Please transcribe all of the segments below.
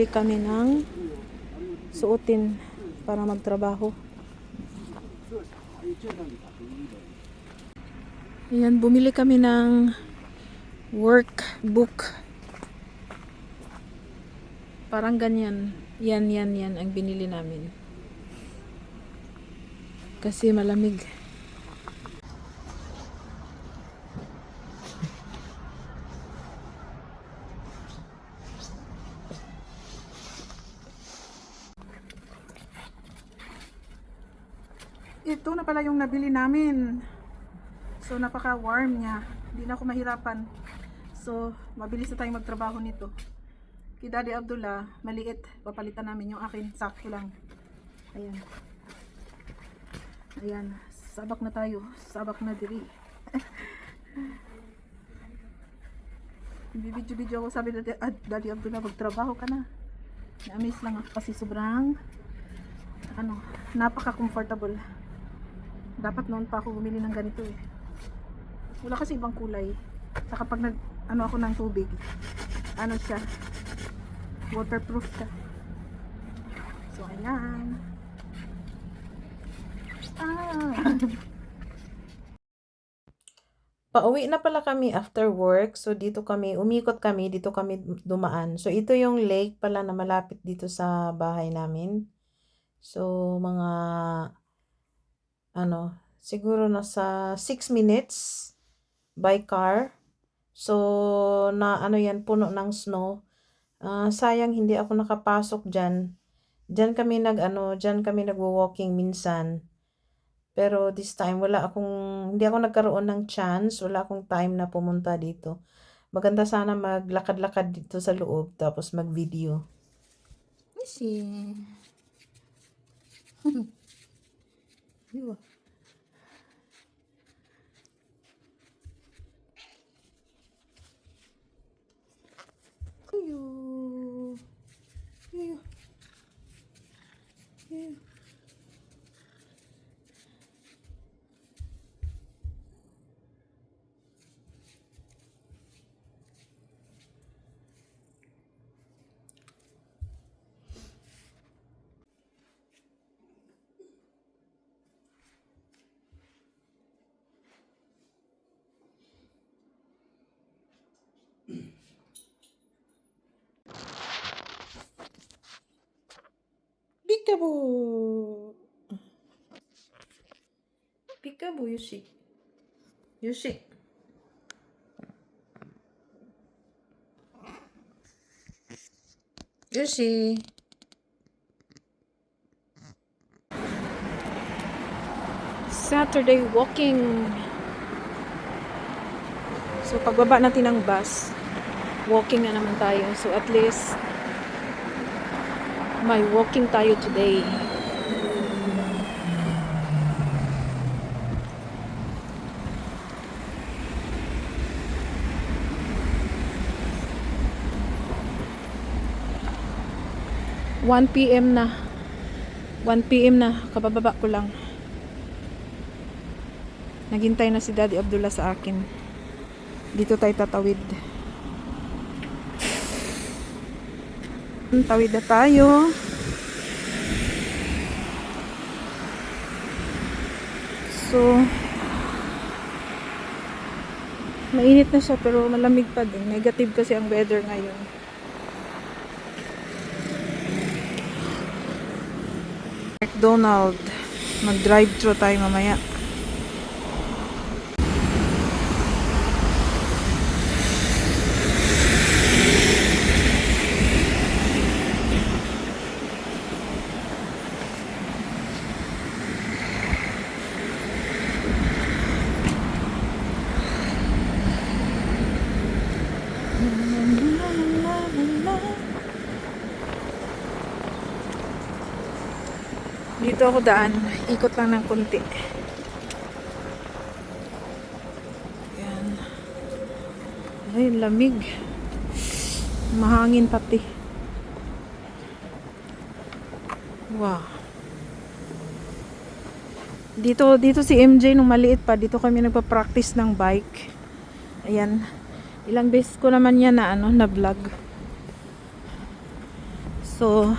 kami ng suotin para magtrabaho. Ayan, bumili kami ng workbook. Parang ganyan. Yan ang binili namin. Kasi malamig. Ito na pala yung nabili namin. So napaka-warm niya. Hindi na ako mahirapan. So mabilis na tayong magtrabaho nito. Kay Daddy Abdullah, maliit. Papalitan namin yung akin. Sakto lang. Ayan. Ayan. Sabak na tayo. Sabak na diri. Video ako, sabi Daddy Abdullah, magtrabaho ka na. Na-amaze lang ako kasi sobrang napaka-comfortable. Dapat noon pa ako bumili ng ganito eh. Wala kasi ibang kulay. Saka pag ako ng tubig, siya, waterproof siya. So ayan. Pauwi na pala kami after work. So dito kami, umikot kami, dito kami dumaan. So ito yung lake pala na malapit dito sa bahay namin. So mga siguro nasa 6 minutes by car. So na yan, puno ng snow. Sayang hindi ako nakapasok diyan. Diyan kami nagwo-walking minsan. Pero this time hindi ako nagkaroon ng chance, wala akong time na pumunta dito. Maganda sana maglakad-lakad dito sa loob tapos mag-video. Isi. Peekaboo. Peekaboo, Yoshi. Yoshi. Yoshi. Saturday walking. So pagbaba natin ng bus, walking na naman tayo. So at least may walking tayo today. (1 PM na. 1 PM na. Kabababa ko lang. Naghintay na si Daddy Abdullah sa akin. Dito tayo tatawid. Tawid na tayo. So mainit na siya pero malamig pa din. Negative kasi ang weather ngayon. McDonald's. Mag-drive-thru tayo mamaya. Dito ako daan. Ikot lang ng konti. Yan. Ay, lamig. Mahangin pati. Wow. Dito si MJ nung maliit pa. Dito kami nagpa-practice ng bike. Ayan. Ilang beses ko naman yan na vlog. So,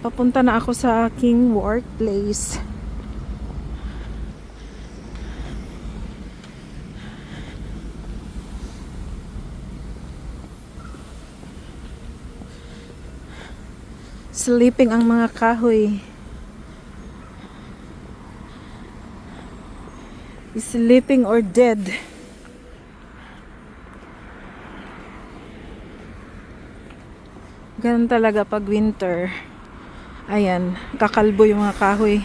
papunta na ako sa aking workplace. Sleeping ang mga kahoy. Sleeping or dead. Ganun talaga pag winter. Ayan, kakalbo yung mga kahoy.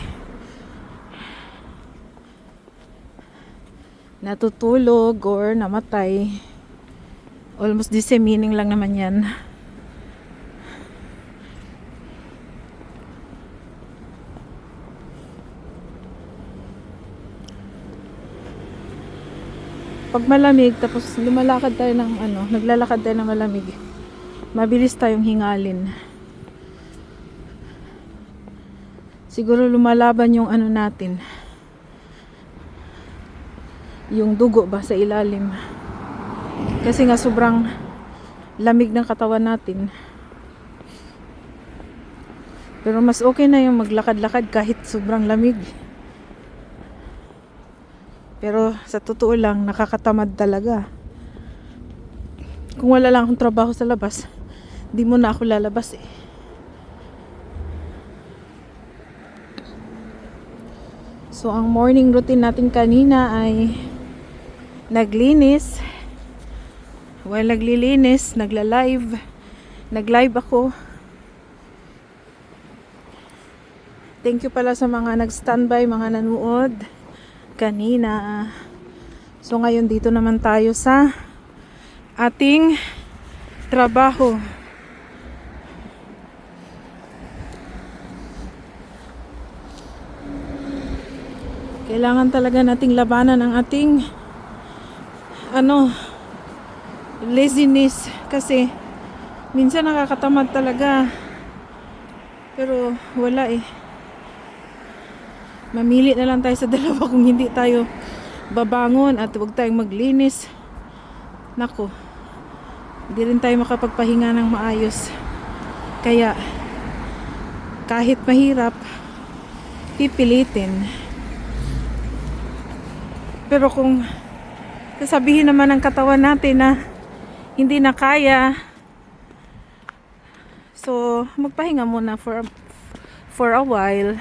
Natutulog or namatay. Almost the same meaning lang naman yan. Pag malamig, tapos lumalakad tayo ng naglalakad tayo ng malamig, mabilis tayong hingalin. Siguro lumalaban yung natin, yung dugo ba sa ilalim. Kasi nga sobrang lamig ng katawan natin. Pero mas okay na yung maglakad-lakad kahit sobrang lamig. Pero sa totoo lang, nakakatamad talaga. Kung wala lang akong trabaho sa labas, di mo na ako lalabas eh. So, ang morning routine natin kanina ay naglinis. While naglilinis, nagla-live. Nag-live ako. Thank you pala sa mga nag-standby, mga nanood kanina. So ngayon dito naman tayo sa ating trabaho. Kailangan talaga nating labanan ang ating laziness, kasi minsan nakakatamad talaga. Pero wala eh. Mamili na lang tayo sa dalawa kung hindi tayo babangon at huwag tayong maglinis. Nako, hindi rin tayo makapagpahinga ng maayos. Kaya kahit mahirap, pipilitin. Pero kung sasabihin naman ng katawan natin na hindi na kaya, so magpahinga muna for a while.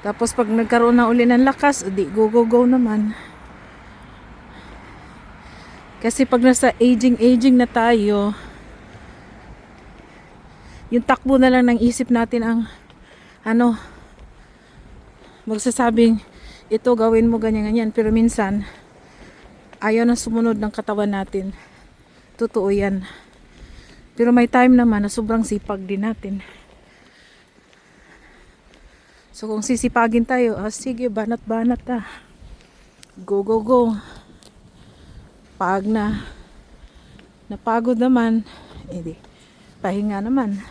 Tapos pag nagkaroon na uli ng lakas, di go naman. Kasi pag nasa aging na tayo, yung takbo na lang ng isip natin ang magsasabing ito gawin mo ganyan. Pero minsan ayaw na sumunod ng katawan natin. Totoo yan. Pero may time naman na sobrang sipag din natin. So kung sisipagin tayo, sige, banat-banat go. Pag napagod naman, edi pahinga naman.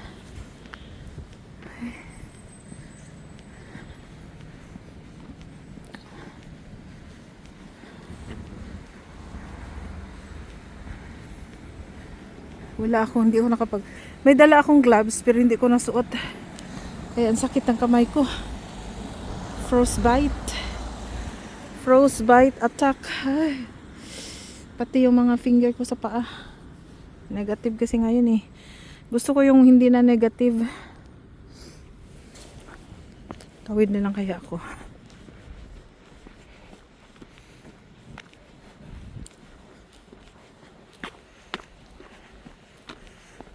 Hindi ako may dala akong gloves pero hindi ko nasuot. Kaya ang sakit ng kamay ko. Frostbite attack. Ay. Pati yung mga finger ko sa paa. Negative kasi ngayon eh. Gusto ko yung hindi na negative. Tawid na lang kaya ako.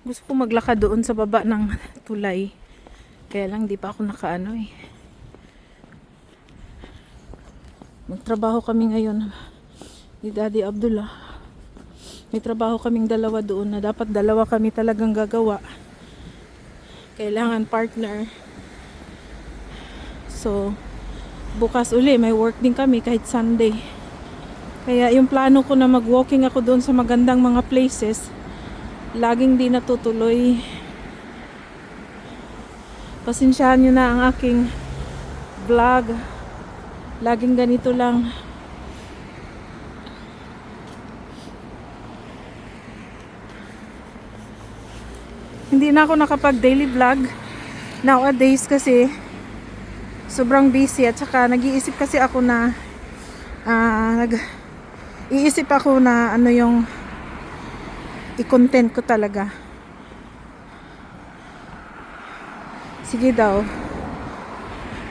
Gusto ko maglakad doon sa baba ng tulay. Kaya lang di pa ako eh. Magtrabaho kami ngayon ni Daddy Abdullah. May trabaho kaming dalawa doon na dapat dalawa kami talagang gagawa. Kailangan partner. So bukas uli may work din kami kahit Sunday. Kaya yung plano ko na mag-walking ako doon sa magandang mga places, laging di natutuloy. Pasensyahan nyo na ang aking vlog. Laging ganito lang. hindi na ako nakapag daily vlog nowadays kasi sobrang busy at saka nag-iisip kasi ako na iisip ako na ano yung i-content ko talaga. Sige daw,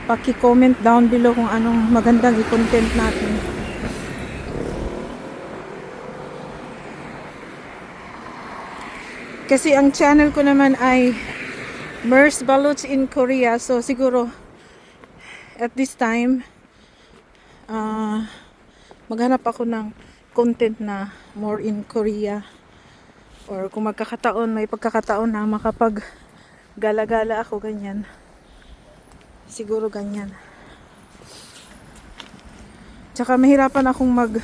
paki-comment down below kung anong magandang i-content natin. Kasi ang channel ko naman ay Mers Baluts in Korea. So siguro at this time maghanap ako ng content na more in Korea. Or kung magkakataon, may pagkakataon na makapag gala-gala ako, ganyan. Siguro ganyan. Tsaka mahirapan akong mag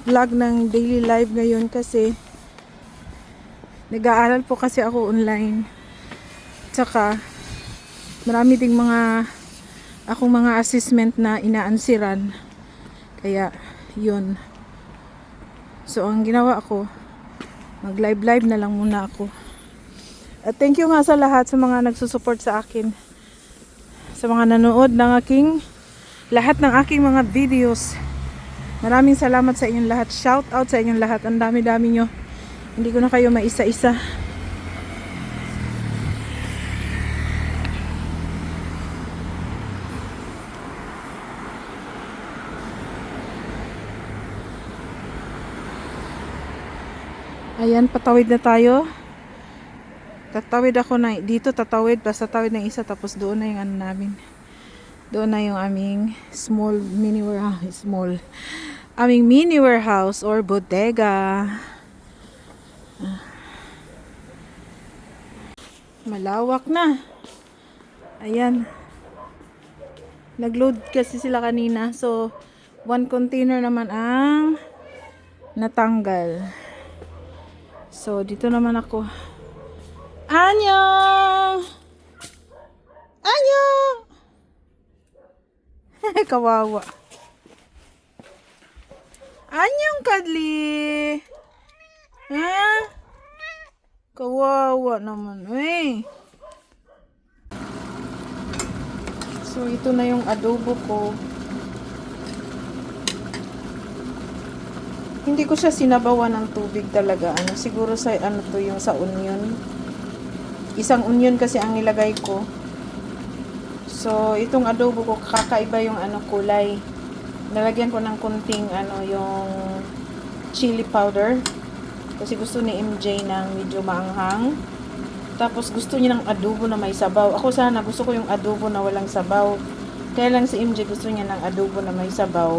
vlog ng daily live ngayon kasi nag-aaral po kasi ako online. Tsaka marami ding akong mga assessment na inaansiran. Kaya yun. So ang ginawa ko, mag live na lang muna ako. At thank you nga sa lahat sa mga nagsusupport sa akin, sa mga nanood ng lahat ng aking mga videos. Maraming salamat sa inyong lahat. Shout out sa inyong lahat. Ang dami-dami nyo. Hindi ko na kayo maisa-isa. Ayan, patawid na tayo. Tatawid ako na dito, tatawid, basta tawid ng isa, tapos doon na yung ano namin. Doon na yung aming mini warehouse or bodega. Malawak na. Ayan. Nagload kasi sila kanina, so 1 container naman ang natanggal. So dito naman ako. Annyeong! Annyeong! Kawawa. Annyeong, Kadli! Ha? Kawawa naman. Eh. So ito na yung adobo ko. Hindi ko siya sinabawan ng tubig talaga. Siguro sa to yung sa onion. Isang onion kasi ang nilagay ko. So itong adobo ko kakaiba yung kulay. Nalagyan ko ng kunting yung chili powder. Kasi gusto ni MJ ng medyo maanghang. Tapos gusto niya ng adobo na may sabaw. Ako sana gusto ko yung adobo na walang sabaw. Kaya lang si MJ gusto niya ng adobo na may sabaw.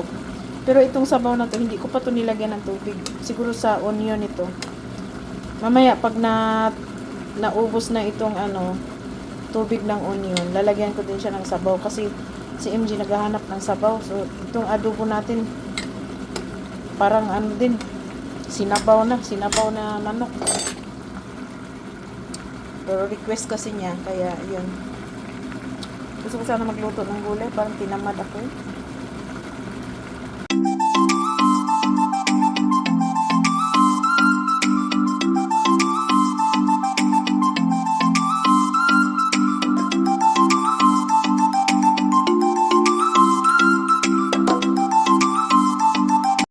Pero itong sabaw na to, hindi ko pa to nilagyan ng tubig. Siguro sa onion ito. Mamaya, pag naubos na itong tubig ng onion, lalagyan ko din siya ng sabaw. Kasi si MG naghahanap ng sabaw. So, itong adobo natin, parang din, sinabaw na manok. Pero request kasi niya, kaya yun. Gusto ko sana magluto ng gulay, parang tinamad ako.